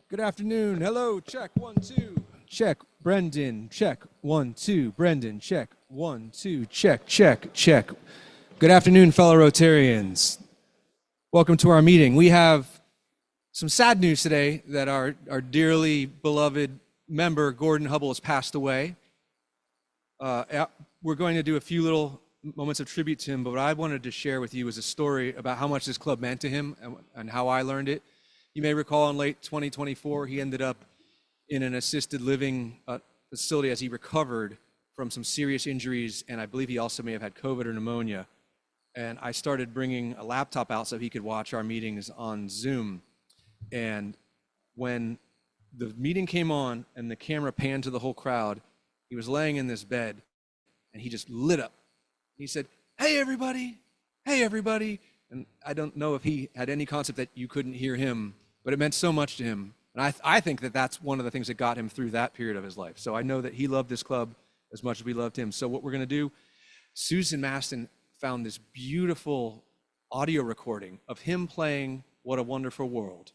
Good afternoon. Hello. Check 1 2. Check. Brendan. Check 1 2. Brendan. Check 1 2. Check. Check. Check. Good afternoon, fellow Rotarians. Welcome to our meeting. We have some sad news today that our dearly beloved member Gordon Hubble has passed away. We're going to do a few little moments of tribute to him, but what I wanted to share with you is a story about how much this club meant to him and how I learned it. You may recall in late 2024, he ended up in an assisted living facility as he recovered from some serious injuries, and I believe he also may have had COVID or pneumonia. And I started bringing a laptop out so he could watch our meetings on Zoom. And when the meeting came on and the camera panned to the whole crowd, he was laying in this bed, and he just lit up. He said, "Hey, everybody. Hey, everybody." And I don't know if he had any concept that you couldn't hear him, but it meant so much to him. And I think that that's one of the things that got him through that period of his life. So I know that he loved this club as much as we loved him. So what we're going to do, Susan Maston found this beautiful audio recording of him playing What a Wonderful World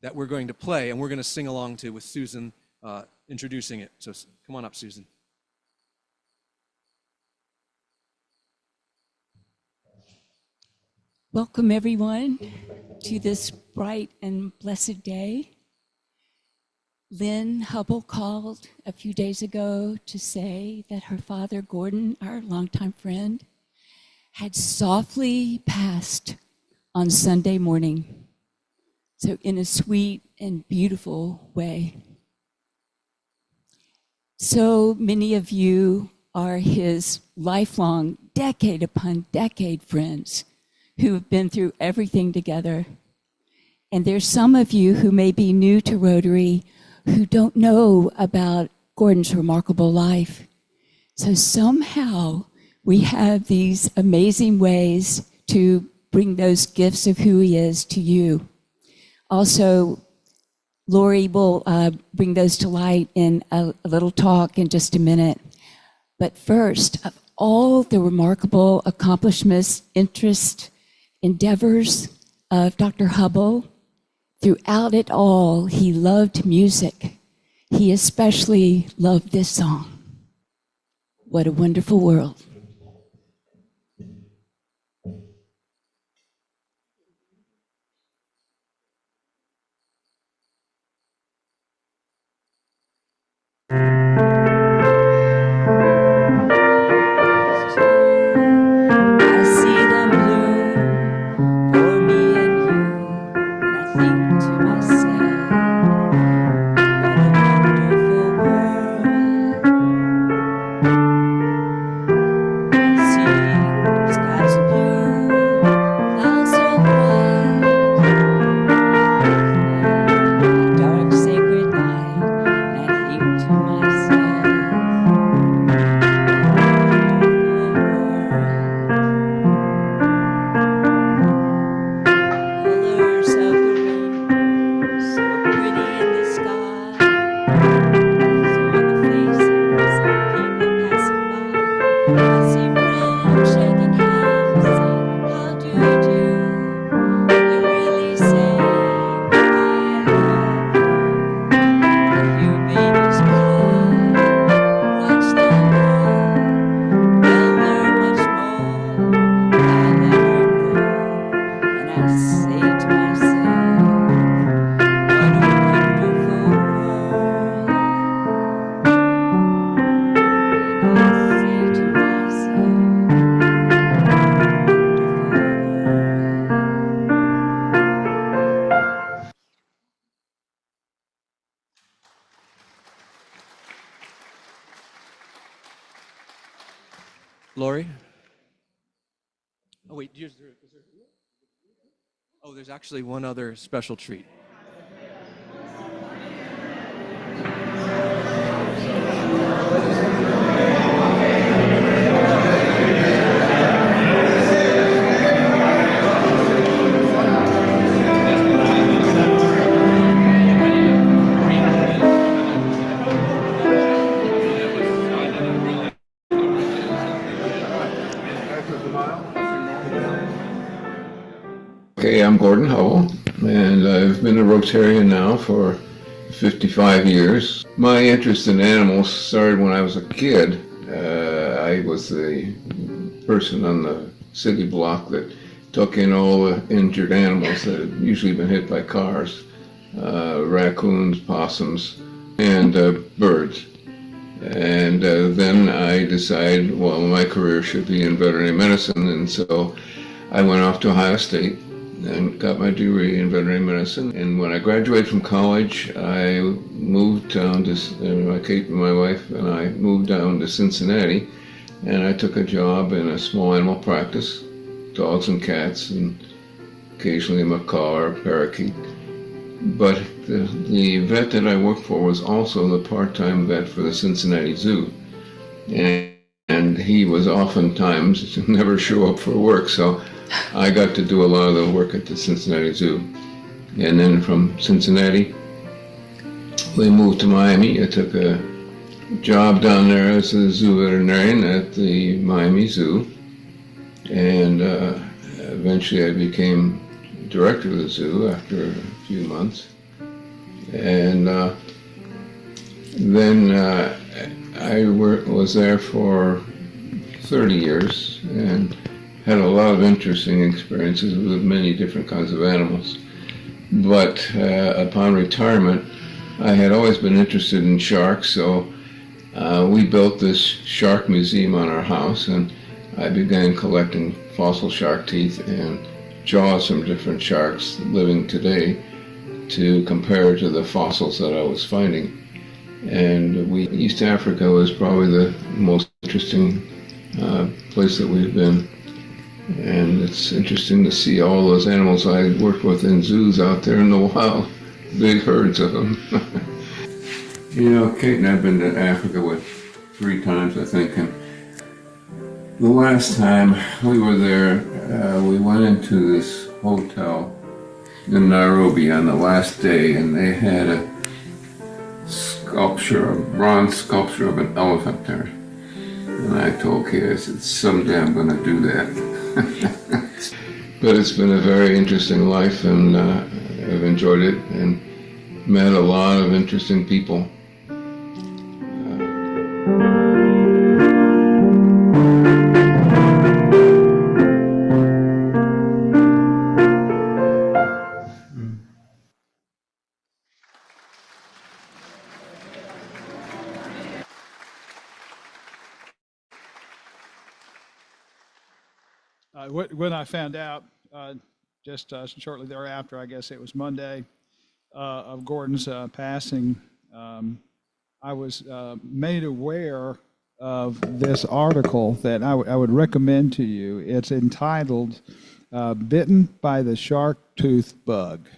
that we're going to play, and we're going to sing along to with Susan introducing it. So come on up, Susan. Welcome, everyone, to this bright and blessed day. Lynn Hubble called a few days ago to say that her father, Gordon, our longtime friend, had softly passed on Sunday morning. So in a sweet and beautiful way. So many of you are his lifelong, decade upon decade friends who have been through everything together. And there's some of you who may be new to Rotary who don't know about Gordon's remarkable life. So somehow we have these amazing ways to bring those gifts of who he is to you. Also, Lori will bring those to light in a little talk in just a minute. But first, of all the remarkable accomplishments, interests, endeavors of Dr. Hubble, throughout it all, he loved music. He especially loved this song, What a Wonderful World. Lori? Oh, wait, there's actually one other special treat. Okay, I'm Gordon Hubble. and I've been a Rotarian now for 55 years. My interest in animals started when I was a kid. I was the person on the city block that took in all the injured animals that had usually been hit by cars, raccoons, possums, and birds. And then I decided, well, my career should be in veterinary medicine, and so I went off to Ohio State and got my degree in veterinary medicine. And when I graduated from college, I moved down to, my wife and I moved down to Cincinnati, and I took a job in a small animal practice, dogs and cats, and occasionally a macaw or a parakeet. But the vet that I worked for was also the part-time vet for the Cincinnati Zoo. And he was oftentimes never show up for work, so I got to do a lot of the work at the Cincinnati Zoo. And then from Cincinnati, we moved to Miami. I took a job down there as a zoo veterinarian at the Miami Zoo. And eventually I became director of the zoo after a few months. And then I was there for 30 years and had a lot of interesting experiences with many different kinds of animals. But upon retirement, I had always been interested in sharks, so we built this shark museum on our house, and I began collecting fossil shark teeth and jaws from different sharks living today to compare to the fossils that I was finding. And East Africa was probably the most interesting place that we've been. And it's interesting to see all those animals I worked with in zoos out there in the wild, big herds of them. You know, Kate and I've been to Africa 3 times, I think, and the last time we were there, we went into this hotel in Nairobi on the last day, and they had a bronze sculpture of an elephant there. And I told Kate, I said, someday I'm going to do that. But it's been a very interesting life, and I've enjoyed it and met a lot of interesting people. When I found out, just shortly thereafter, I guess it was Monday, of Gordon's passing, I was made aware of this article that I would recommend to you. It's entitled Bitten by the Shark Tooth Bug.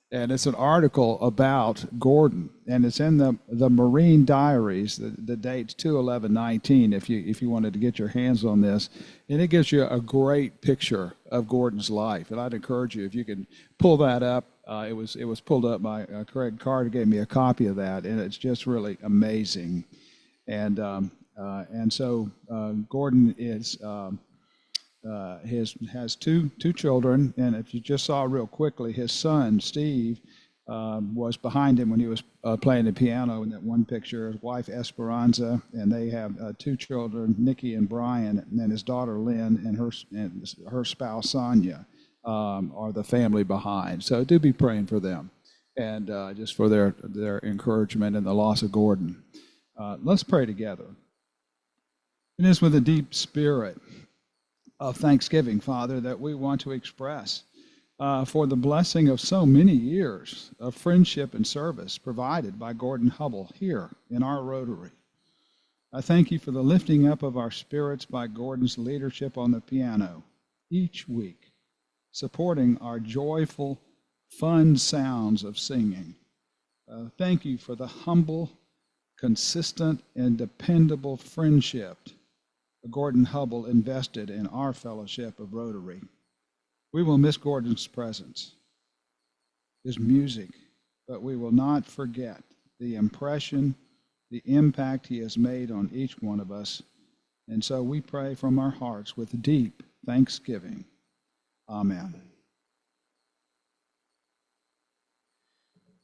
And it's an article about Gordon, and it's in the Marine Diaries. The date's 2/11/19. If you wanted to get your hands on this, and it gives you a great picture of Gordon's life. And I'd encourage you, if you can pull that up. It was pulled up by Craig Carr, gave me a copy of that, and it's just really amazing. And so Gordon is. Has two children, and if you just saw real quickly, his son Steve was behind him when he was playing the piano in that one picture. His wife Esperanza, and they have 2 children, Nikki and Brian, and then his daughter Lynn and her spouse Sonia are the family behind. So do be praying for them, and just for their encouragement in the loss of Gordon. Let's pray together. It is with a deep spirit of thanksgiving, Father, that we want to express for the blessing of so many years of friendship and service provided by Gordon Hubble here in our Rotary. I thank you for the lifting up of our spirits by Gordon's leadership on the piano each week, supporting our joyful, fun sounds of singing. Thank you for the humble, consistent, and dependable friendship Gordon Hubble invested in our fellowship of Rotary. We will miss Gordon's presence, his music, but we will not forget the impression, the impact he has made on each one of us. And so we pray from our hearts with deep thanksgiving. Amen.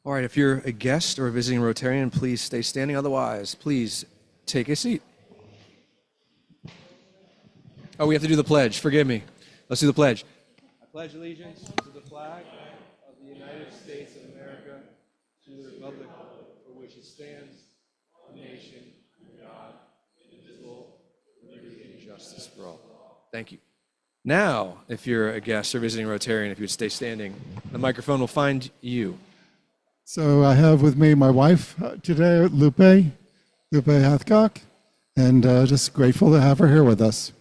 All right, if you're a guest or a visiting Rotarian, please stay standing. Otherwise, please take a seat. Oh, we have to do the pledge. Forgive me. Let's do the pledge. I pledge allegiance to the flag of the United States of America, to the republic for which it stands, one nation, under God, indivisible, with liberty and justice for all. Thank you. Now, if you're a guest or visiting Rotarian, if you would stay standing, the microphone will find you. So I have with me my wife today, Lupe Hathcock, and just grateful to have her here with us.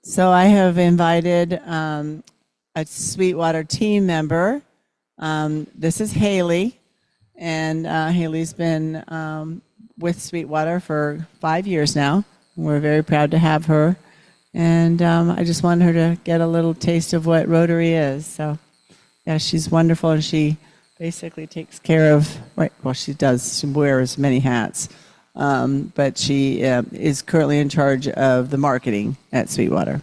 So I have invited a Sweetwater team member. This is Haley, and Haley's been with Sweetwater for 5 years now. We're very proud to have her, and I just wanted her to get a little taste of what Rotary is. So, yeah, she's wonderful, and she basically takes care of, she wears many hats. But she is currently in charge of the marketing at Sweetwater.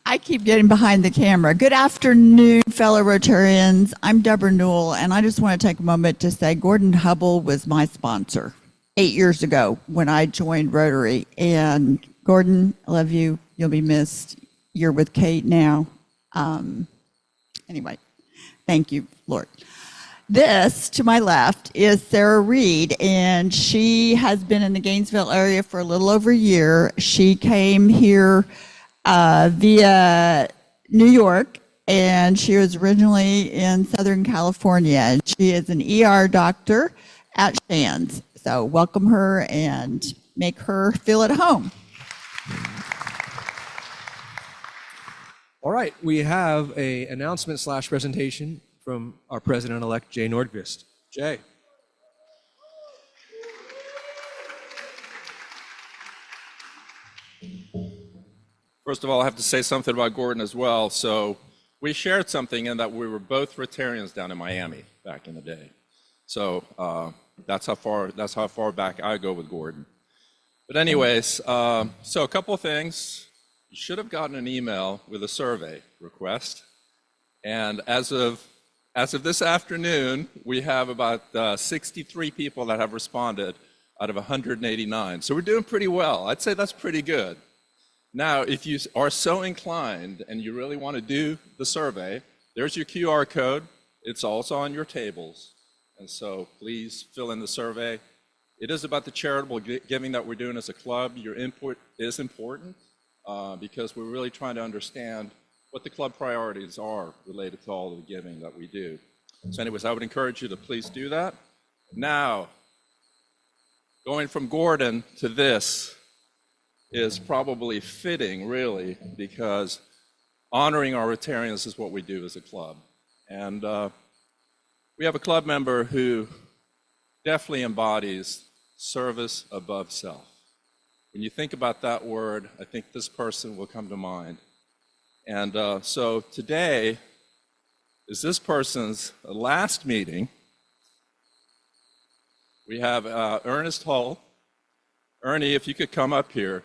I keep getting behind the camera. Good afternoon, fellow Rotarians. I'm Deborah Newell, and I just want to take a moment to say Gordon Hubble was my sponsor 8 years ago when I joined Rotary. And Gordon, I love you. You'll be missed. You're with Kate now. Anyway, thank you, Lord. This, to my left, is Sarah Reed, and she has been in the Gainesville area for a little over a year. She came here via New York, and she was originally in Southern California, and she is an ER doctor at Shands. So welcome her and make her feel at home. All right, we have an announcement / presentation from our president-elect, Jay Nordqvist. Jay. First of all, I have to say something about Gordon as well. So we shared something in that we were both Rotarians down in Miami back in the day. So that's how far back I go with Gordon. But anyways, so a couple of things. You should have gotten an email with a survey request. And as of this afternoon, we have about 63 people that have responded out of 189. So we're doing pretty well. I'd say that's pretty good. Now, if you are so inclined and you really want to do the survey, there's your QR code. It's also on your tables. And so please fill in the survey. It is about the charitable giving that we're doing as a club. Your input is important because we're really trying to understand what the club priorities are related to all of the giving that we do. So anyways, I would encourage you to please do that. Now, going from Gordon to this is probably fitting, really, because honoring our Rotarians is what we do as a club. And we have a club member who definitely embodies service above self. When you think about that word, I think this person will come to mind. And so today is this person's last meeting. We have Ernest Hull. Ernie, if you could come up here.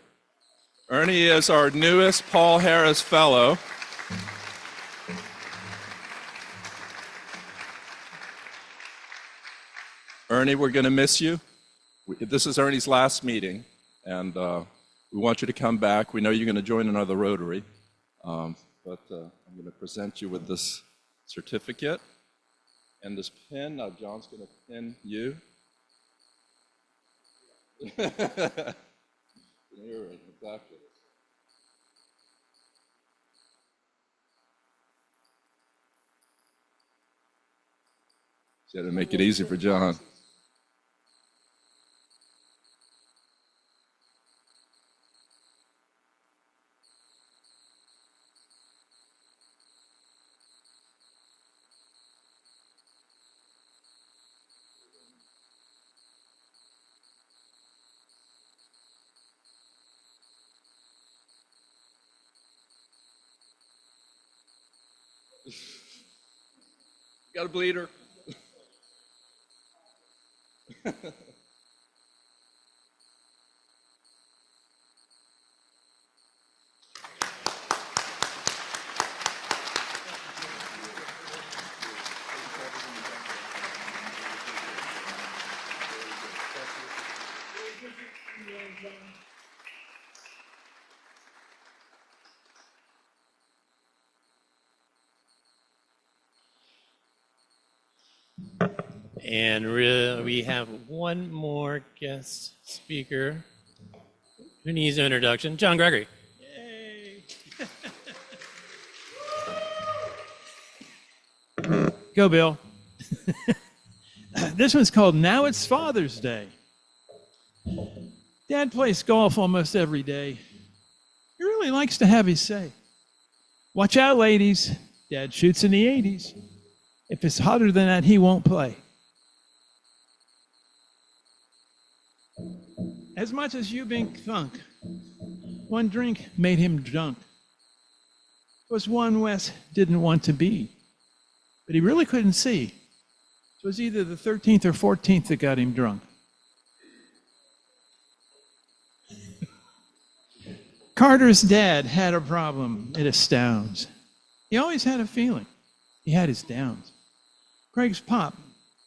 Ernie is our newest Paul Harris Fellow. Ernie, we're going to miss you. This is Ernie's last meeting, and we want you to come back. We know you're going to join another Rotary, but I'm going to present you with this certificate and this pin. Now, John's going to pin you. Exactly. So to make it easy for John. Got a bleeder? And we have one more guest speaker who needs an introduction. John Gregory. Yay! Go, Bill. This one's called Now It's Father's Day. Dad plays golf almost every day. He really likes to have his say. Watch out, ladies. Dad shoots in the 80s. If it's hotter than that, he won't play. As much as you been thunk, one drink made him drunk. It was one Wes didn't want to be, but he really couldn't see. It was either the 13th or 14th that got him drunk. Carter's dad had a problem. It astounds. He always had a feeling. He had his downs. Craig's pop,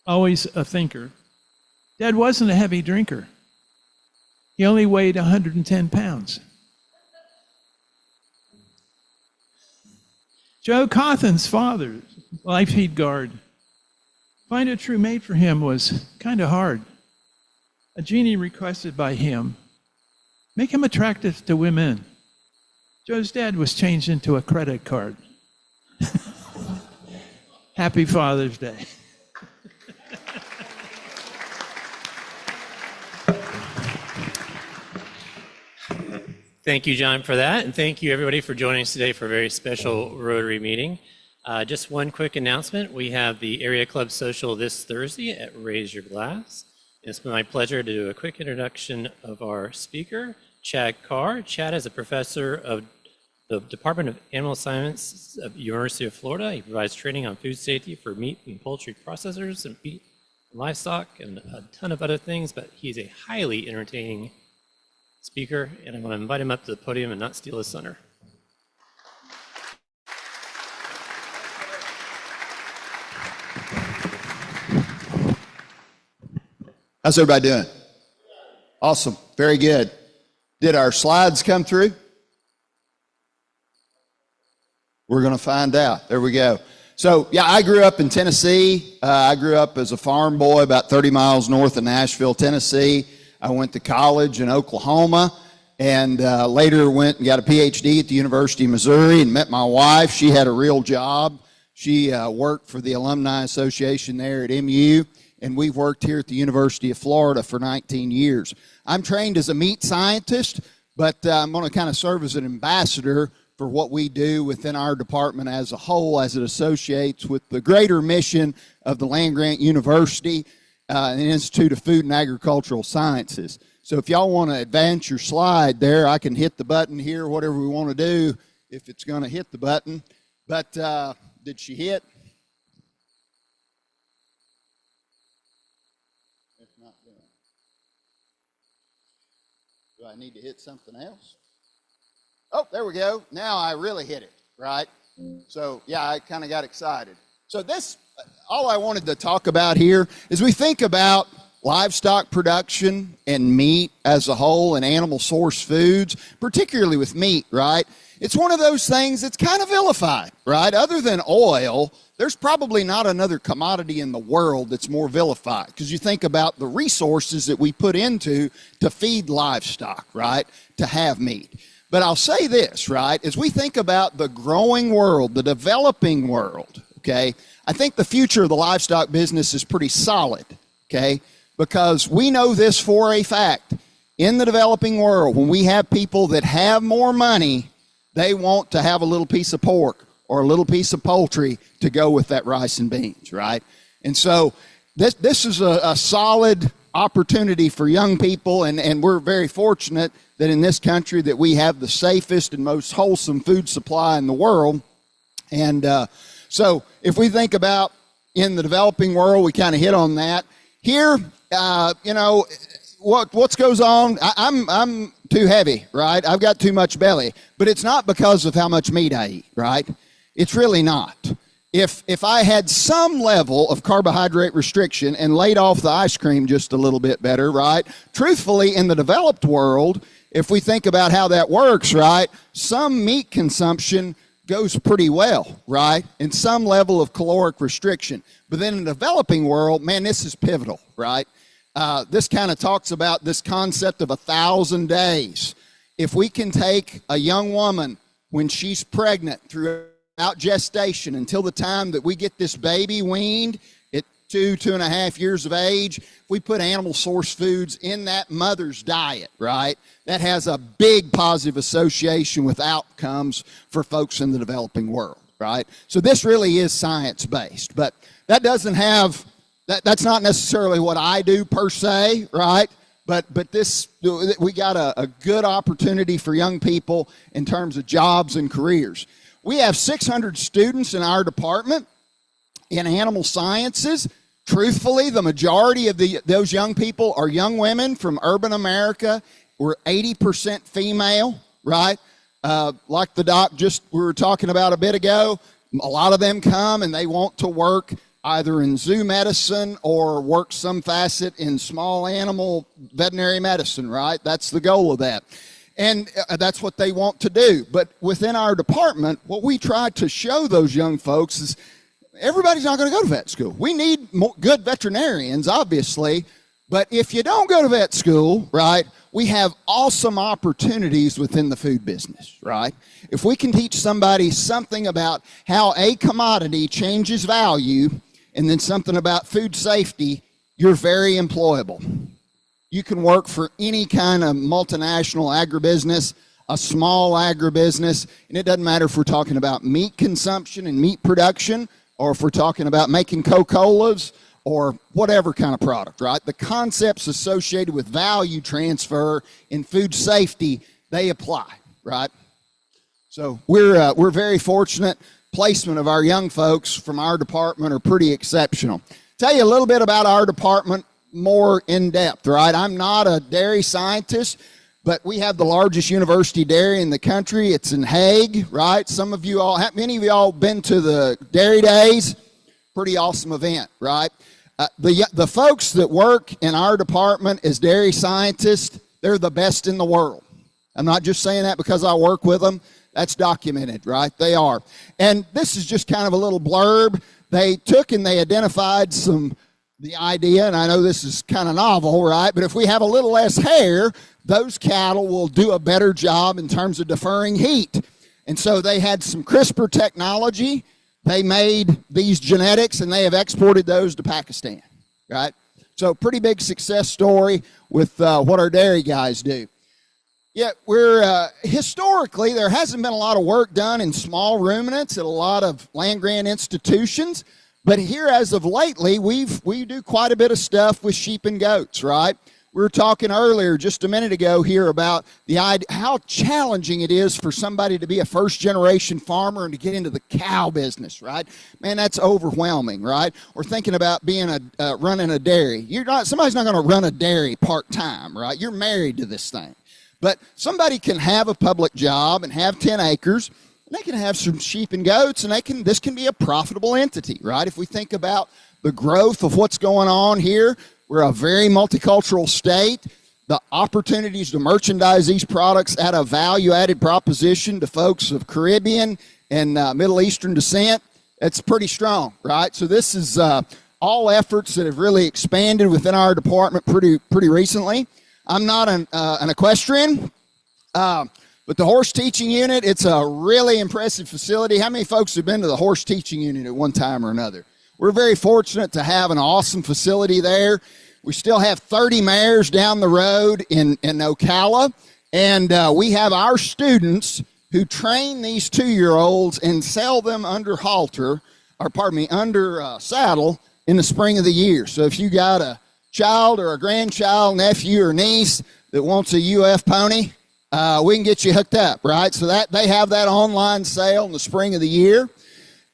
always a thinker. Dad wasn't a heavy drinker. He only weighed 110 pounds. Joe Cawthon's father, life he'd guard. Find a true mate for him was kind of hard. A genie requested by him, make him attractive to women. Joe's dad was changed into a credit card. Happy Father's Day. Thank you, John, for that. And thank you, everybody, for joining us today for a very special Rotary meeting. Just one quick announcement. We have the Area Club Social this Thursday at Raise Your Glass. It's been my pleasure to do a quick introduction of our speaker, Chad Carr. Chad is a professor of the Department of Animal Science of the University of Florida. He provides training on food safety for meat and poultry processors and meat and livestock and a ton of other things, but he's a highly entertaining speaker, and I'm going to invite him up to the podium and not steal his thunder. How's everybody doing? Awesome. Very good. Did our slides come through? We're going to find out. There we go. So, yeah, I grew up in Tennessee. I grew up as a farm boy about 30 miles north of Nashville, Tennessee. I went to college in Oklahoma and later went and got a PhD at the University of Missouri and met my wife. She had a real job. She worked for the Alumni Association there at MU, and we've worked here at the University of Florida for 19 years. I'm trained as a meat scientist, but I'm going to kind of serve as an ambassador for what we do within our department as a whole as it associates with the greater mission of the land-grant university and the Institute of Food and Agricultural Sciences. So if y'all want to advance your slide there, I can hit the button here, whatever we want to do, if it's going to hit the button. But did she hit? If not, do I need to hit something else? Oh, there we go. Now I really hit it, right? So, yeah, I kind of got excited. So this, all I wanted to talk about here is we think about livestock production and meat as a whole and animal source foods, particularly with meat, right? It's one of those things that's kind of vilified, right? Other than oil, there's probably not another commodity in the world that's more vilified because you think about the resources that we put into to feed livestock, right, to have meat. But I'll say this, right, as we think about the growing world, the developing world, okay, I think the future of the livestock business is pretty solid, okay, because we know this for a fact. In the developing world, when we have people that have more money, they want to have a little piece of pork or a little piece of poultry to go with that rice and beans, right? And so this is a solid opportunity for young people, and we're very fortunate that in this country that we have the safest and most wholesome food supply in the world. And So if we think about in the developing world, we kind of hit on that. Here, you know, what goes on, I'm too heavy, right? I've got too much belly. But it's not because of how much meat I eat, right? It's really not. If I had some level of carbohydrate restriction and laid off the ice cream just a little bit better, right? Truthfully, in the developed world, if we think about how that works, right, some meat consumption goes pretty well, right, and some level of caloric restriction. But then in the developing world, man, this is pivotal, right? This kind of talks about this concept of 1,000 days. If we can take a young woman when she's pregnant throughout gestation until the time that we get this baby weaned at 2.5 years of age, if we put animal source foods in that mother's diet, right, that has a big positive association with outcomes for folks in the developing world, right? So this really is science-based, but that doesn't have, that's not necessarily what I do per se, right? But this, we got a good opportunity for young people in terms of jobs and careers. We have 600 students in our department in animal sciences. Truthfully, the majority of those young people are young women from urban America. We're 80% female, right? Like the doc we were talking about a bit ago, a lot of them come and they want to work either in zoo medicine or work some facet in small animal veterinary medicine, right? That's the goal of that. And that's what they want to do. But within our department, what we try to show those young folks is everybody's not going to go to vet school. We need good veterinarians, obviously. But if you don't go to vet school, right, we have awesome opportunities within the food business, right? If we can teach somebody something about how a commodity changes value and then something about food safety, you're very employable. You can work for any kind of multinational agribusiness, a small agribusiness, and it doesn't matter if we're talking about meat consumption and meat production or if we're talking about making Coca-Colas or whatever kind of product, right? The concepts associated with value transfer in food safety, they apply, right? So we're very fortunate. Placement of our young folks from our department are pretty exceptional. Tell you a little bit about our department more in depth, right? I'm not a dairy scientist, but we have the largest university dairy in the country. It's in Hague, right? Many of you all been to the Dairy Days. Pretty awesome event, right? The folks that work in our department as dairy scientists, they're the best in the world. I'm not just saying that because I work with them. That's documented, right? They are. And this is just kind of a little blurb. They took and they identified the idea, and I know this is kind of novel, right? But if we have a little less hair, those cattle will do a better job in terms of deferring heat. And so they had some CRISPR technology. They made these genetics, and they have exported those to Pakistan, right? So pretty big success story with what our dairy guys do. Yeah, historically, there hasn't been a lot of work done in small ruminants at a lot of land-grant institutions. But here, as of lately, we do quite a bit of stuff with sheep and goats, right? We were talking earlier, just a minute ago here, about the idea, how challenging it is for somebody to be a first-generation farmer and to get into the cow business, right? Man, that's overwhelming, right? Or thinking about being running a dairy. Somebody's not going to run a dairy part-time, right? You're married to this thing. But somebody can have a public job and have 10 acres, and they can have some sheep and goats, and this can be a profitable entity, right? If we think about the growth of what's going on here, we're a very multicultural state. The opportunities to merchandise these products at a value-added proposition to folks of Caribbean and Middle Eastern descent, it's pretty strong, right? So this is all efforts that have really expanded within our department pretty recently. I'm not an equestrian, but the horse teaching unit, it's a really impressive facility. How many folks have been to the horse teaching unit at one time or another? We're very fortunate to have an awesome facility there. We still have 30 mares down the road in Ocala, and we have our students who train these 2-year-olds and sell them under saddle in the spring of the year. So if you got a child or a grandchild, nephew or niece that wants a UF pony, we can get you hooked up, right? So that they have that online sale in the spring of the year.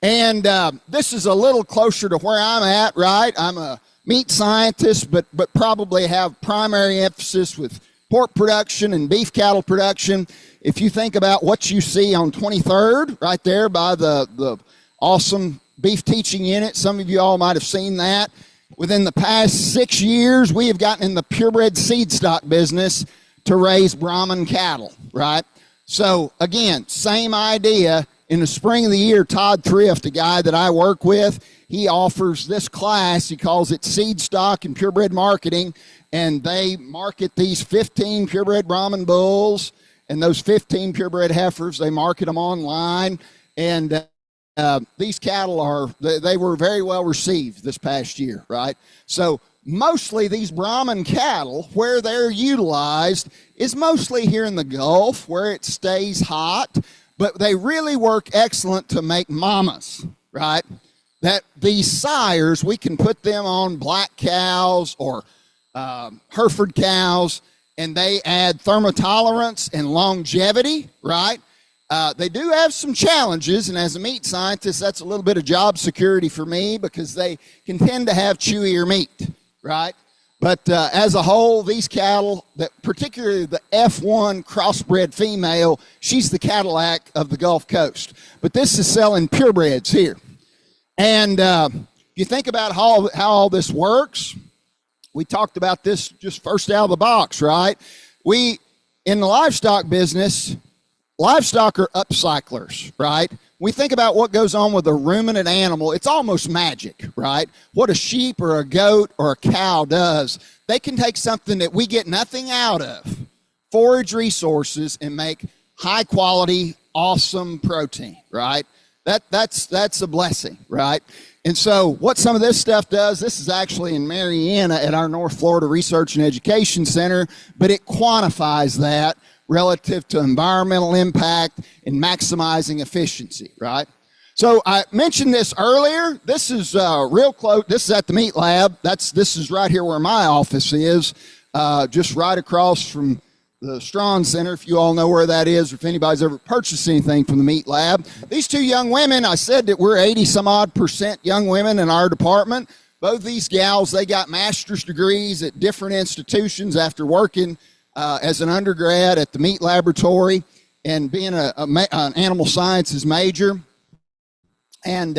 And this is a little closer to where I'm at, right? I'm a meat scientist, but probably have primary emphasis with pork production and beef cattle production. If you think about what you see on 23rd, right there by the awesome beef teaching unit, some of you all might have seen that. Within the past 6 years, we have gotten in the purebred seed stock business to raise Brahman cattle, right? So again, same idea. In the spring of the year, Todd Thrift, a guy that I work with, he offers this class. He calls it Seed Stock and Purebred Marketing, and they market these 15 purebred Brahman bulls and those 15 purebred heifers. They market them online, and these cattle they were very well received this past year, right? So mostly these Brahman cattle, where they're utilized, is mostly here in the Gulf, where it stays hot. But they really work excellent to make mamas, right? That these sires, we can put them on black cows or Hereford cows, and they add thermotolerance and longevity, right? They do have some challenges, and as a meat scientist, that's a little bit of job security for me because they can tend to have chewier meat, right? But as a whole, these cattle, particularly the F1 crossbred female, she's the Cadillac of the Gulf Coast. But this is selling purebreds here. And you think about how all this works. We talked about this just first out of the box, right? In the livestock business, livestock are upcyclers, right? We think about what goes on with a ruminant animal. It's almost magic, right? What a sheep or a goat or a cow does. They can take something that we get nothing out of, forage resources, and make high quality, awesome protein, right? That's a blessing, right? And so what some of this stuff does, this is actually in Marietta at our North Florida Research and Education Center, but it quantifies that relative to environmental impact and maximizing efficiency, right? So I mentioned this earlier. This is real close. This is at the meat lab. This is right here where my office is, just right across from the Strawn Center, if you all know where that is, or if anybody's ever purchased anything from the meat lab. These two young women, I said that we're 80-some-odd% young women in our department. Both these gals, they got master's degrees at different institutions after working as an undergrad at the meat laboratory and being an animal sciences major. And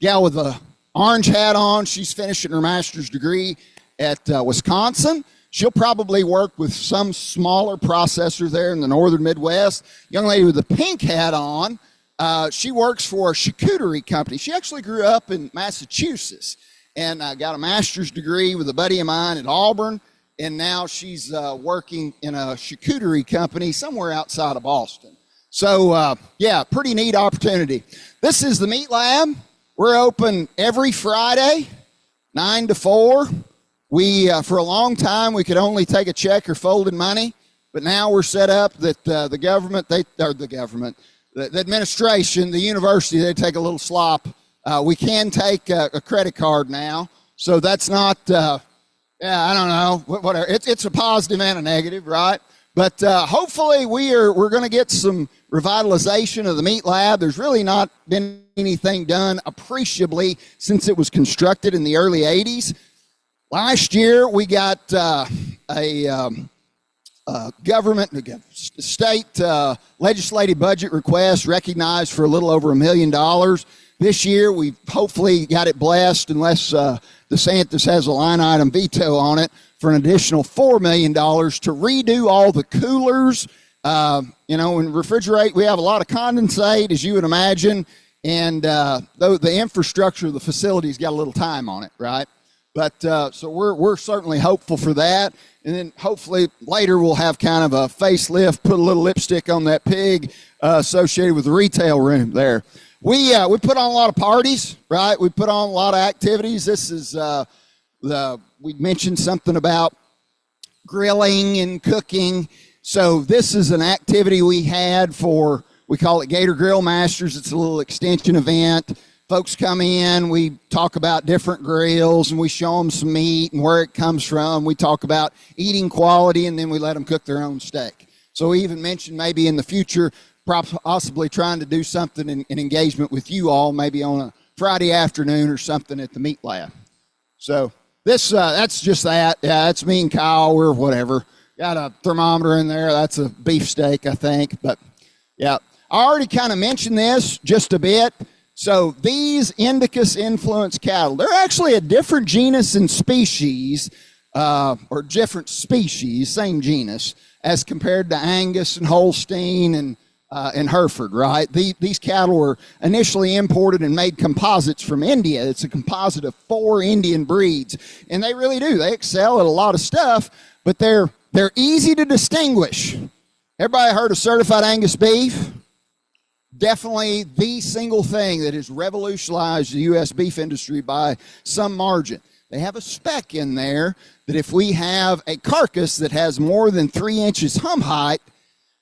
gal with the orange hat on, she's finishing her master's degree at Wisconsin. She'll probably work with some smaller processor there in the northern Midwest. Young lady with the pink hat on, she works for a charcuterie company. She actually grew up in Massachusetts and got a master's degree with a buddy of mine at Auburn. And now she's working in a charcuterie company somewhere outside of Boston. So, yeah, pretty neat opportunity. This is the Meat Lab. We're open every Friday, 9 to 4. For a long time, we could only take a check or folded money. But now we're set up that the administration, the university, they take a little slop. We can take a credit card now. So that's not... I don't know, whatever. It's a positive and a negative, right? But hopefully we're going to get some revitalization of the meat lab. There's really not been anything done appreciably since it was constructed in the early 80s. Last year we got a state legislative budget request recognized for a little over $1 million. This year we've hopefully got it blessed, unless DeSantis has a line item veto on it, for an additional $4 million to redo all the coolers. And refrigerate, we have a lot of condensate, as you would imagine, and though the infrastructure of the facility's got a little time on it, right? But so we're certainly hopeful for that, and then hopefully later we'll have kind of a facelift, put a little lipstick on that pig associated with the retail room there. We put on a lot of parties, right? We put on a lot of activities. This is we mentioned something about grilling and cooking. So this is an activity we had we call it Gator Grill Masters. It's a little extension event. Folks come in, we talk about different grills, and we show them some meat and where it comes from. We talk about eating quality, and then we let them cook their own steak. So we even mentioned maybe in the future possibly trying to do something in engagement with you all, maybe on a Friday afternoon or something at the meat lab. So that's just that. Yeah, that's me and Kyle. We're whatever. Got a thermometer in there. That's a beefsteak, I think. But yeah, I already kind of mentioned this just a bit. So these Indicus influenced cattle, they're actually a different genus and species, or different species, same genus, as compared to Angus and Holstein and Hereford, right? These cattle were initially imported and made composites from India. It's a composite of 4 Indian breeds, and they really do. They excel at a lot of stuff, but they're easy to distinguish. Everybody heard of certified Angus beef? Definitely the single thing that has revolutionized the U.S. beef industry by some margin. They have a spec in there that if we have a carcass that has more than 3 inches hum height,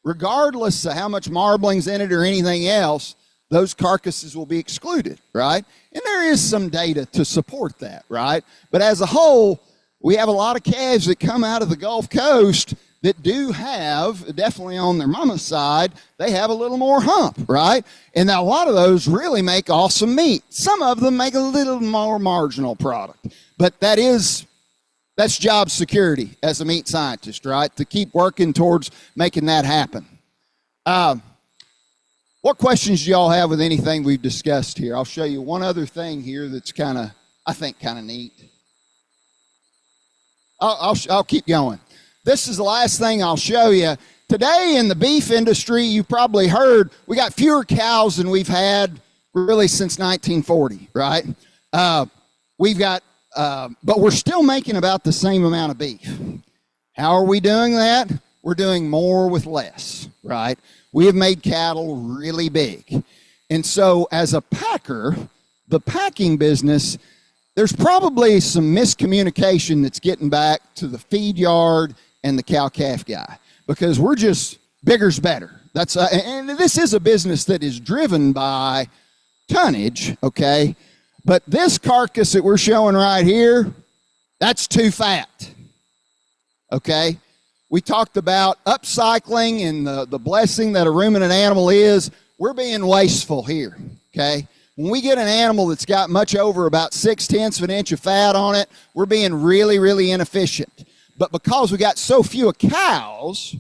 regardless of how much marbling's in it or anything else, those carcasses will be excluded, right? And there is some data to support that, right? But as a whole, we have a lot of calves that come out of the Gulf Coast that do have, definitely on their mama's side, they have a little more hump, right? And now a lot of those really make awesome meat. Some of them make a little more marginal product. But that's job security as a meat scientist, right? To keep working towards making that happen. What questions do y'all have with anything we've discussed here? I'll show you one other thing here that's I think kind of neat. I'll keep going. This is the last thing I'll show you. Today in the beef industry, you probably heard, we got fewer cows than we've had really since 1940, right? But we're still making about the same amount of beef. How are we doing that? We're doing more with less, right? We have made cattle really big. And so as a packer, the packing business, there's probably some miscommunication that's getting back to the feed yard and the cow-calf guy, because we're just bigger's better. And this is a business that is driven by tonnage, okay? But this carcass that we're showing right here, that's too fat, okay? We talked about upcycling and the blessing that a ruminant animal is. We're being wasteful here, okay? When we get an animal that's got much over about 6/10 of an inch of fat on it, we're being really, really inefficient. But because we got so few cows,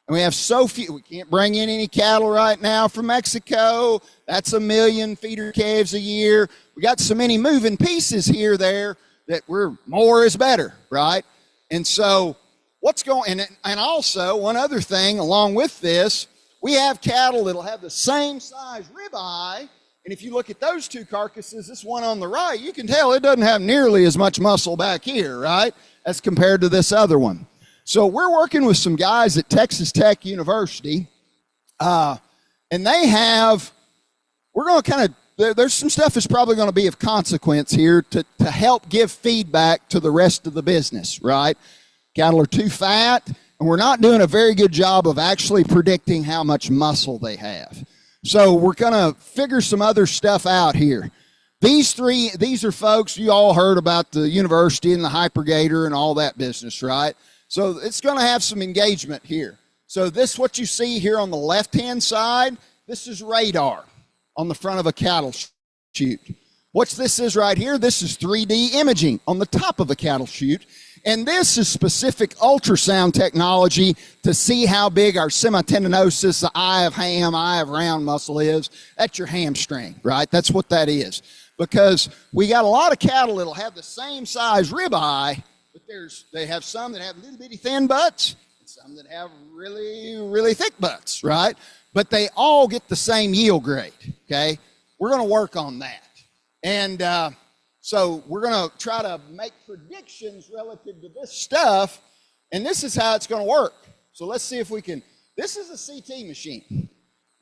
and we have so few, we can't bring in any cattle right now from Mexico. That's 1 million feeder calves a year. We got so many moving pieces here, there, that more is better, right? And so and also one other thing along with this, we have cattle that'll have the same size ribeye. And if you look at those two carcasses, this one on the right, you can tell it doesn't have nearly as much muscle back here, right, as compared to this other one. So we're working with some guys at Texas Tech University, and we're going to there's some stuff that's probably going to be of consequence here to help give feedback to the rest of the business, right? Cattle are too fat, and we're not doing a very good job of actually predicting how much muscle they have. So we're going to figure some other stuff out here. These are folks, you all heard about the university and the hypergator and all that business, right? So it's going to have some engagement here. So this, what you see here on the left-hand side, this is radar on the front of a cattle chute. What this is right here, this is 3D imaging on the top of a cattle chute. And this is specific ultrasound technology to see how big our semitendinosus, the eye of ham, eye of round muscle is. That's your hamstring, right? That's what that is. Because we got a lot of cattle that'll have the same size ribeye, but they have some that have little bitty thin butts, and some that have really, really thick butts, right? But they all get the same yield grade, okay? We're going to work on that. And so we're going to try to make predictions relative to this stuff, and this is how it's going to work. So let's see if we can. This is a CT machine.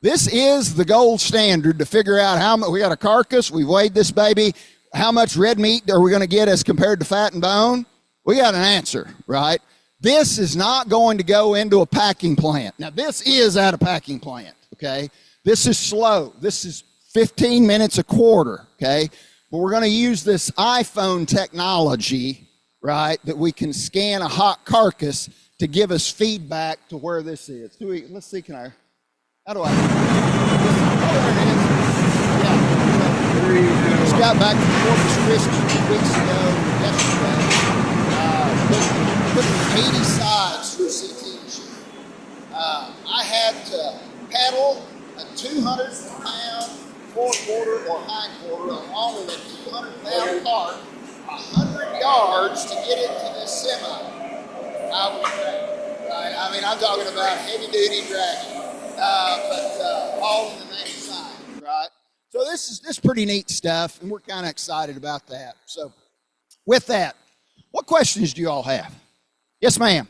This is the gold standard to figure out how much. We got a carcass. We've weighed this baby. How much red meat are we going to get as compared to fat and bone? We got an answer, right? This is not going to go into a packing plant. Now, this is at a packing plant, okay? This is slow. This is 15 minutes a quarter, okay? But we're going to use this iPhone technology, right, that we can scan a hot carcass to give us feedback to where this is. Let's see, can I? How do I? Oh, there it is. Yeah. So, just got back from Corpus Christi 2 weeks ago, yesterday. Putting 80 sides through a CT machine. I had to pedal a 200-pound forequarter or hindquarter along with a 200-pound cart 100 yards to get it to this semi. I was dragging, right? I mean, I'm talking about heavy-duty dragging, but all in the name of science, right? So this is pretty neat stuff, and we're kind of excited about that. So with that, what questions do you all have? Yes, ma'am.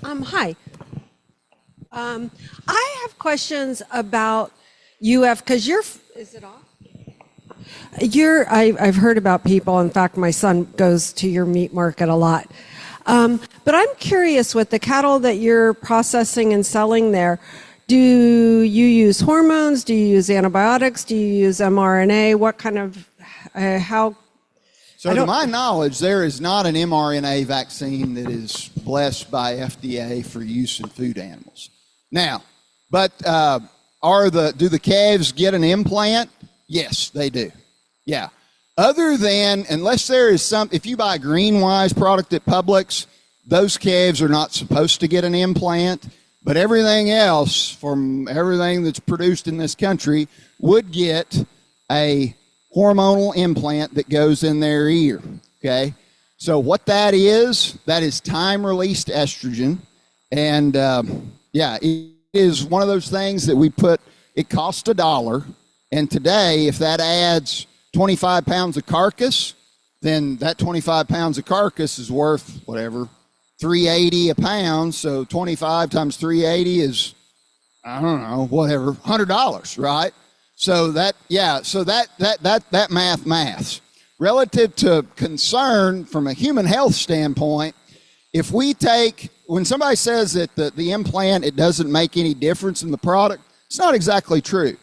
Hi. I have questions about UF because is it off? I've heard about people. In fact, my son goes to your meat market a lot. But I'm curious with the cattle that you're processing and selling there, do you use hormones? Do you use antibiotics? Do you use mRNA? What kind of, how? So to my knowledge, there is not an mRNA vaccine that is blessed by FDA for use in food animals. Now, but do the calves get an implant? Yes, they do. Yeah. Other than, unless there is if you buy a GreenWise product at Publix, those calves are not supposed to get an implant, but everything else from everything that's produced in this country would get a hormonal implant that goes in their ear, okay? So what that is time-released estrogen, and yeah, it is one of those things that we put, it costs $1, and today, if that adds 25 pounds of carcass, then that 25 pounds of carcass is worth, whatever, $3.80 a pound, so 25 times 380 is, I don't know, whatever, $100, right? So that, yeah, so that maths. Relative to concern from a human health standpoint, if we when somebody says that the implant, it doesn't make any difference in the product, it's not exactly true.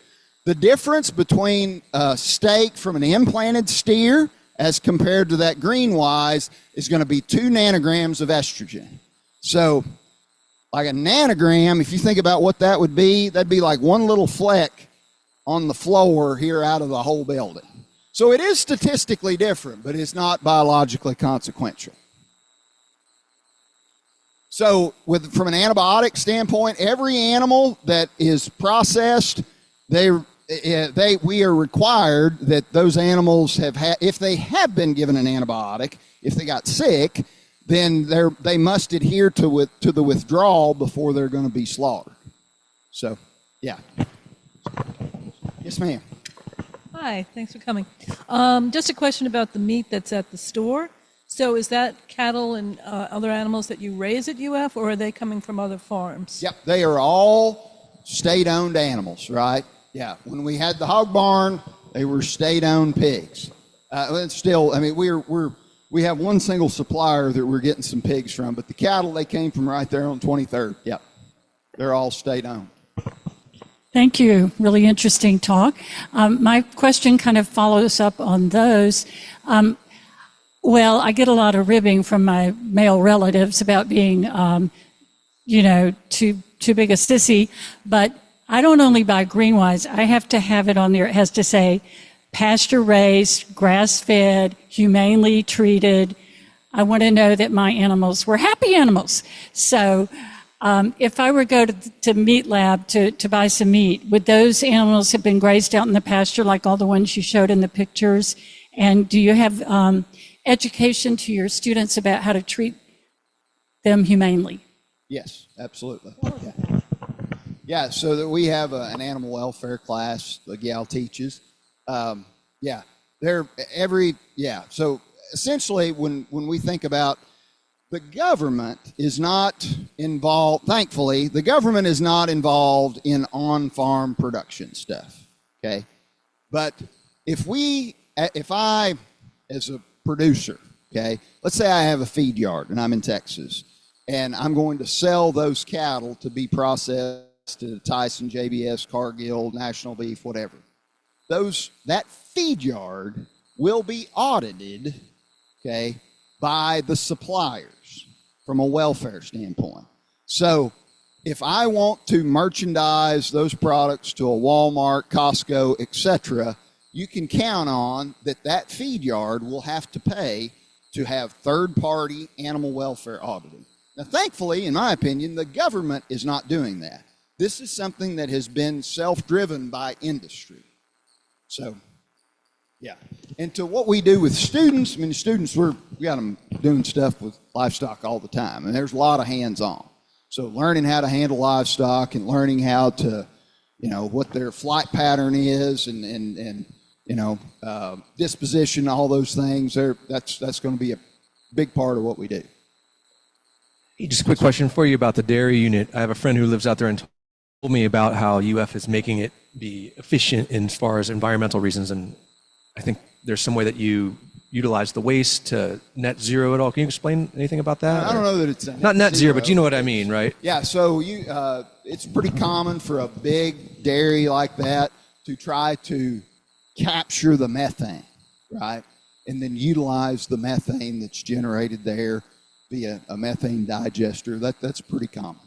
The difference between a steak from an implanted steer as compared to that GreenWise is going to be 2 nanograms of estrogen. So like a nanogram, if you think about what that would be, that'd be like one little fleck on the floor here out of the whole building. So it is statistically different, but it's not biologically consequential. So from an antibiotic standpoint, every animal that is processed, we are required that those animals if they have been given an antibiotic, if they got sick, then they must adhere to the withdrawal before they're going to be slaughtered. So, yeah. Yes, ma'am. Hi, thanks for coming. Just a question about the meat that's at the store. So is that cattle and other animals that you raise at UF, or are they coming from other farms? Yep, they are all state-owned animals, right? Yeah, when we had the hog barn, they were state-owned pigs. Still, I mean, we have one single supplier that we're getting some pigs from, but the cattle, they came from right there on 23rd. Yep, they're all state-owned. Thank you. Really interesting talk. My question kind of follows up on those. Well, I get a lot of ribbing from my male relatives about being, too big a sissy, but I don't only buy GreenWise. I have to have it on there. It has to say pasture-raised, grass-fed, humanely treated. I want to know that my animals were happy animals. So if I were to go to Meat Lab to buy some meat, would those animals have been grazed out in the pasture like all the ones you showed in the pictures? And do you have education to your students about how to treat them humanely? Yes, absolutely. Yeah, so that we have an animal welfare class the gal teaches. So essentially when we think about the government is not involved, thankfully, the government is not involved in on-farm production stuff, okay? But if I, as a producer, okay, let's say I have a feed yard and I'm in Texas, and I'm going to sell those cattle to be processed to Tyson, JBS, Cargill, National Beef, whatever. That feed yard will be audited, okay, by the suppliers. from a welfare standpoint. So if I want to merchandise those products to a Walmart, Costco, etc., you can count on that feed yard will have to pay to have third-party animal welfare auditing. Now, thankfully, in my opinion, the government is not doing that. This is something that has been self-driven by industry. So, yeah. And to what we do with students, I mean, the students, we got them doing stuff with livestock all the time, and there's a lot of hands-on. So learning how to handle livestock and learning how to, what their flight pattern is and disposition, all those things, that's going to be a big part of what we do. Hey, just a quick question for you about the dairy unit. I have a friend who lives out there and told me about how UF is making it be efficient as far as environmental reasons, and I think there's some way that you utilize the waste to net zero at all. Can you explain anything about that? I don't know that it's not net zero, but you know what I mean, right? Yeah, so it's pretty common for a big dairy like that to try to capture the methane, right? And then utilize the methane that's generated there via a methane digester. That's pretty common.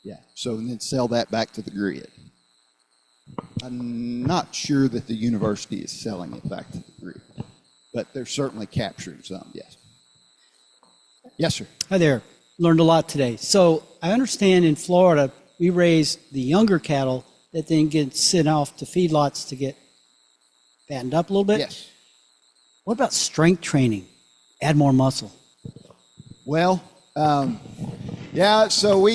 Yeah, so and then sell that back to the grid. I'm not sure that the university is selling it back to the grid, but they're certainly capturing some, yes. Yes, sir. Hi there. Learned a lot today. So I understand in Florida, we raise the younger cattle that then get sent off to feedlots to get fattened up a little bit. Yes. What about strength training? Add more muscle. Well, yeah, so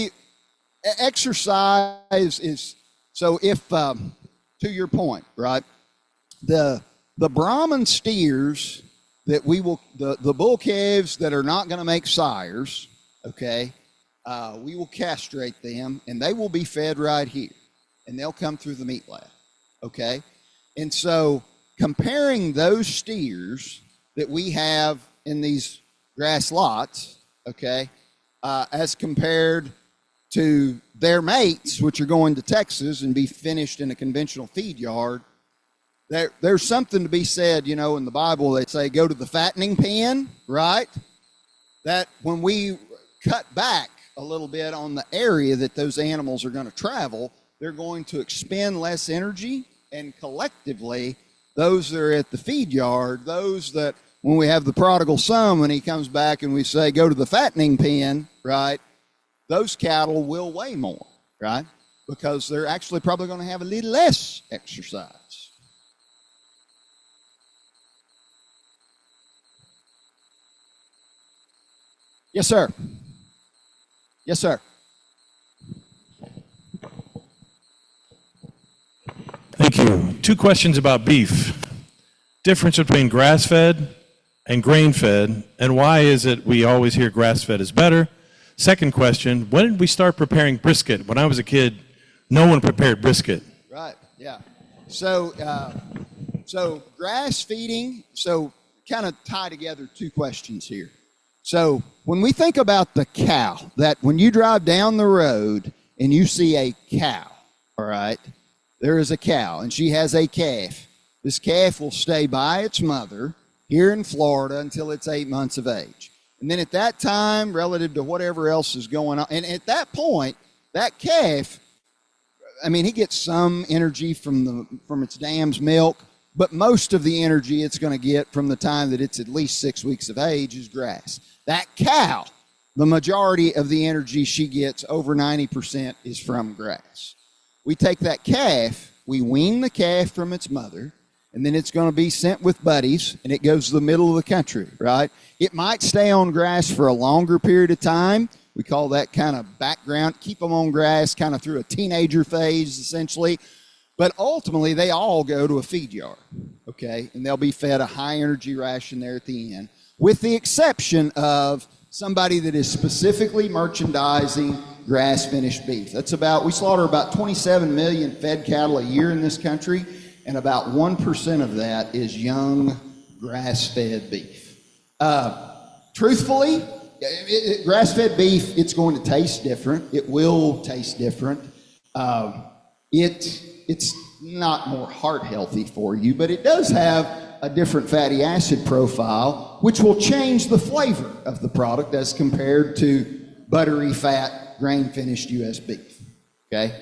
exercise is, so if, to your point, right, the Brahman steers that we will, the bull calves that are not going to make sires, okay, we will castrate them and they will be fed right here and they'll come through the meat lab, okay? And so comparing those steers that we have in these grass lots, okay, as compared to their mates, which are going to Texas and be finished in a conventional feed yard, there's something to be said, in the Bible, they say, go to the fattening pen, right? That when we cut back a little bit on the area that those animals are going to travel, they're going to expend less energy, and collectively, those that are at the feed yard, those that, when we have the prodigal son, when he comes back and we say, go to the fattening pen, right? Those cattle will weigh more, right? Because they're actually probably going to have a little less exercise. Yes, sir. Yes, sir. Thank you. 2 questions about beef. Difference between grass-fed and grain-fed, and why is it we always hear grass-fed is better? Second question, when did we start preparing brisket? When I was a kid, no one prepared brisket. Right, yeah. So, so grass feeding, so kind of tie together 2 questions here. So when we think about the cow, that when you drive down the road and you see a cow, all right, there is a cow and she has a calf. This calf will stay by its mother here in Florida until it's 8 months of age. And then at that time, relative to whatever else is going on, and at that point, that calf, I mean, he gets some energy from its dam's milk, but most of the energy it's going to get from the time that it's at least 6 weeks of age is grass. That cow, the majority of the energy she gets, over 90%, is from grass. We take that calf, we wean the calf from its mother, and then it's going to be sent with buddies, and it goes to the middle of the country, right? It might stay on grass for a longer period of time. We call that kind of background, keep them on grass kind of through a teenager phase, essentially. But ultimately, they all go to a feed yard, okay? And they'll be fed a high-energy ration there at the end, with the exception of somebody that is specifically merchandising grass-finished beef. That's about, we slaughter about 27 million fed cattle a year in this country, and about 1% of that is young grass-fed beef. Truthfully, grass-fed beef, it's going to taste different. It will taste different. It's not more heart healthy for you, but it does have a different fatty acid profile, which will change the flavor of the product as compared to buttery fat grain finished U.S. beef. Okay.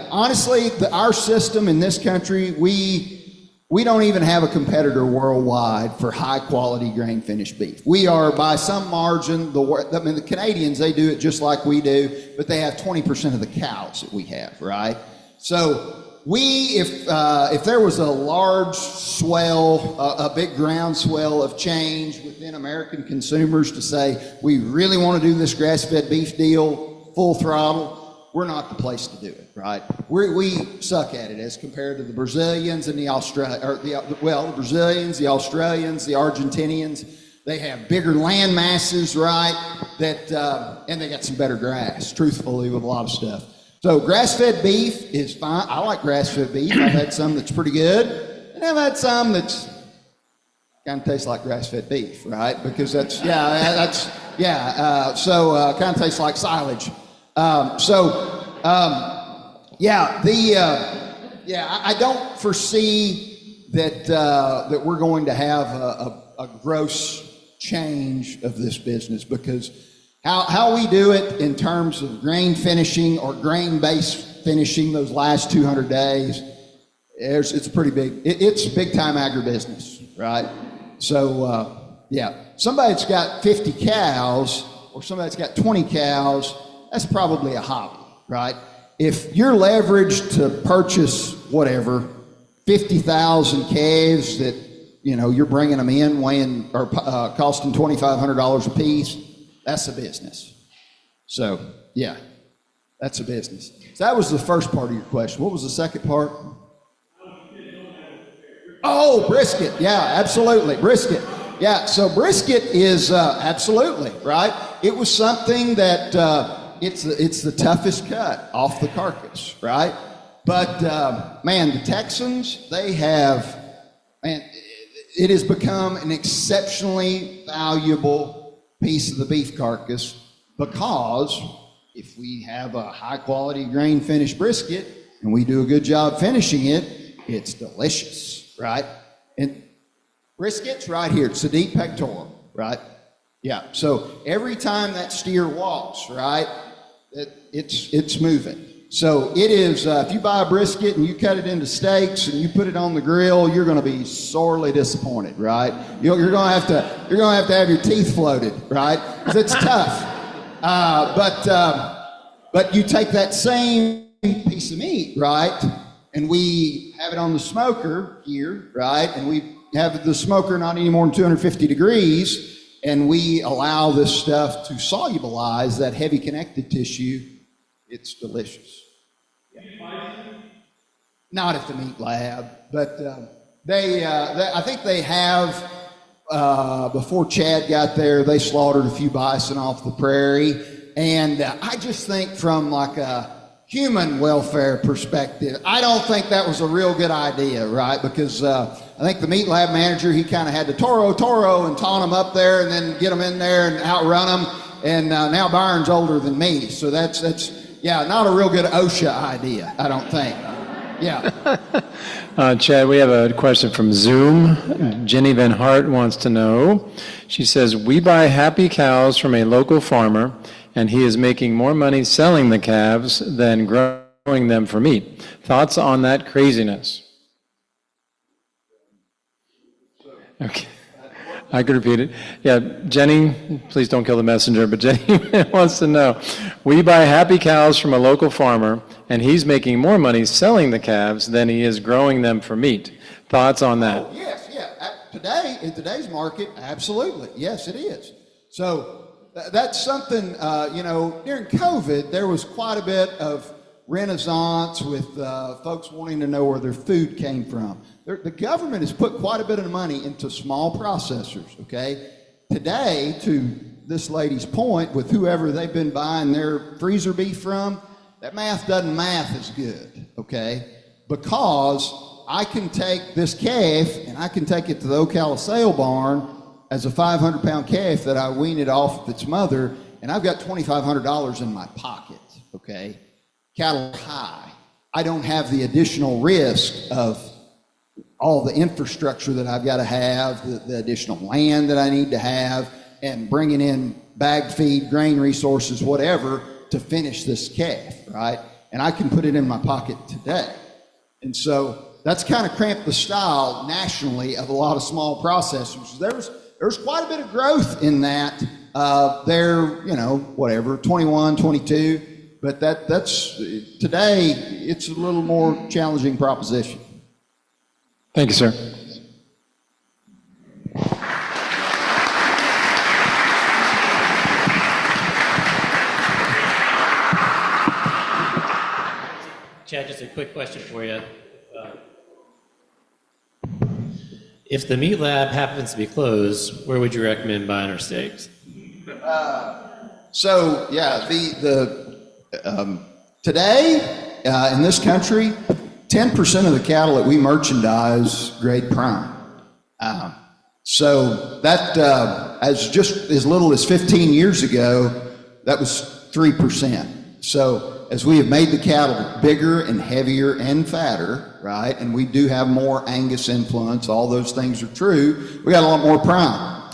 Honestly, our system in this country, we don't even have a competitor worldwide for high quality grain finished beef. We are by some margin, the Canadians, they do it just like we do, but they have 20% of the cows that we have, right? So if there was a large swell, a big groundswell of change within American consumers to say, we really want to do this grass-fed beef deal full throttle, we're not the place to do it, right? We suck at it as compared to the Brazilians and the Brazilians, the Australians, the Argentinians. They have bigger land masses, right? And they got some better grass, truthfully, with a lot of stuff. So grass-fed beef is fine. I like grass-fed beef. I've had some that's pretty good, and I've had some that's kind of tastes like grass-fed beef, right? Because so kind of tastes like silage. I don't foresee that we're going to have a gross change of this business, because how we do it in terms of grain finishing or grain-based finishing those last 200 days, it's pretty big. It's big time agribusiness, right? So somebody that's got 50 cows or somebody that's got 20 cows, that's probably a hobby, right? If you're leveraged to purchase whatever 50,000 calves that you're bringing them in weighing or costing $2,500 a piece, that's a business. So that's a business. So that was the first part of your question. What was the second part? Oh, brisket. Yeah, absolutely, brisket. Yeah, so brisket is absolutely right. It was something that. It's the toughest cut off the carcass, right? But the Texans, it has become an exceptionally valuable piece of the beef carcass, because if we have a high quality grain finished brisket and we do a good job finishing it, it's delicious, right? And brisket's right here, it's the deep pectoral, right? Yeah, so every time that steer walks, right, it's moving. So it is, if you buy a brisket and you cut it into steaks and you put it on the grill, you're going to be sorely disappointed, right? You're going to have to have your teeth floated, right? Because it's tough. But you take that same piece of meat, right, and we have it on the smoker here, right, and we have the smoker not any more than 250 degrees. And we allow this stuff to solubilize that heavy connective tissue. It's delicious. Not at the meat lab, but I think they have, before Chad got there, they slaughtered a few bison off the prairie. And I just think from like a human welfare perspective, I don't think that was a real good idea, right? Because I think the meat lab manager, he kind of had to toro and taunt them up there and then get them in there and outrun them. And now Byron's older than me, so that's not a real good OSHA idea, I don't think. Yeah. Chad, we have a question from Zoom. Jenny Van Hart wants to know. She says, we buy happy cows from a local farmer, and he is making more money selling the calves than growing them for meat. Thoughts on that craziness? Okay. I could repeat it. Yeah, Jenny, please don't kill the messenger, but Jenny wants to know, we buy happy cows from a local farmer, and he's making more money selling the calves than he is growing them for meat. Thoughts on that? Oh, yes, yeah. Today, in today's market, absolutely. Yes, it is. So that's something, during COVID, there was quite a bit of renaissance with folks wanting to know where their food came from. The government has put quite a bit of money into small processors, okay? Today, to this lady's point, with whoever they've been buying their freezer beef from, that math doesn't math as good, okay? Because I can take this calf and I can take it to the Ocala sale barn as a 500-pound calf that I weaned it off of its mother, and I've got $2,500 in my pocket, okay? Cattle are high. I don't have the additional risk of all the infrastructure that I've got to have, the additional land that I need to have, and bringing in bag feed, grain resources, whatever, to finish this calf, right? And I can put it in my pocket today. And so that's kind of cramped the style nationally of a lot of small processors. There's quite a bit of growth in that. They're, 21, 22, but that's today, it's a little more challenging proposition. Thank you, sir. Chad, just a quick question for you. If the meat lab happens to be closed, where would you recommend buying our steaks? Today in this country, 10% of the cattle that we merchandise grade prime. So that as just as little as 15 years ago, that was 3%. So as we have made the cattle bigger and heavier and fatter, right, and we do have more Angus influence, all those things are true, we got a lot more prime.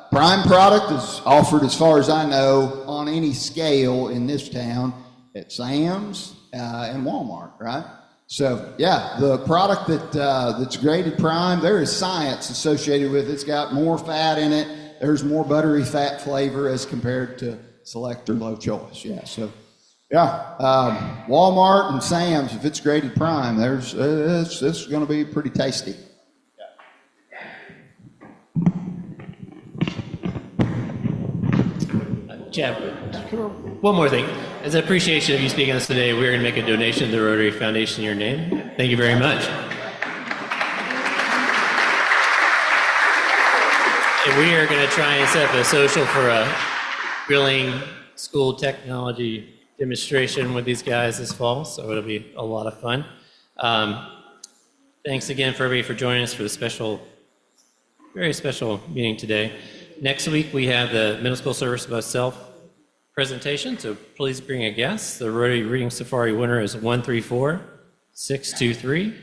Prime product is offered, as far as I know, on any scale in this town at Sam's and Walmart, right? So, yeah, the product that's graded prime, there is science associated with it. It's got more fat in it. There's more buttery fat flavor as compared to select or low choice. Yeah, so, yeah, Walmart and Sam's, if it's graded prime, it's going to be pretty tasty. Chad, one more thing. As an appreciation of you speaking to us today, we're going to make a donation to the Rotary Foundation in your name. Thank you very much. And we are going to try and set up a social for a grilling school technology demonstration with these guys this fall, so it'll be a lot of fun. Thanks again for everybody for joining us for the very special meeting today. Next week, we have the middle school service about self presentation, so please bring a guest. The Rotary Reading Safari winner is 134-623.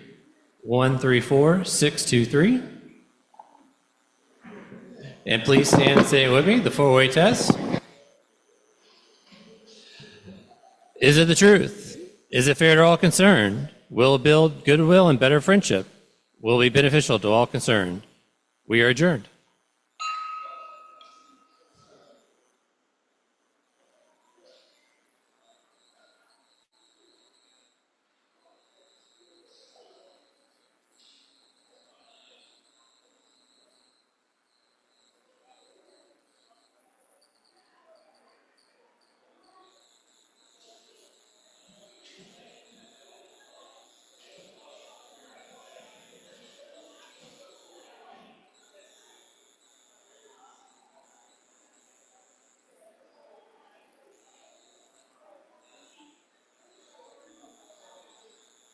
134-623. And please stand and say it with me, the four-way test. Is it the truth? Is it fair to all concerned? Will it build goodwill and better friendship? Will it be beneficial to all concerned? We are adjourned.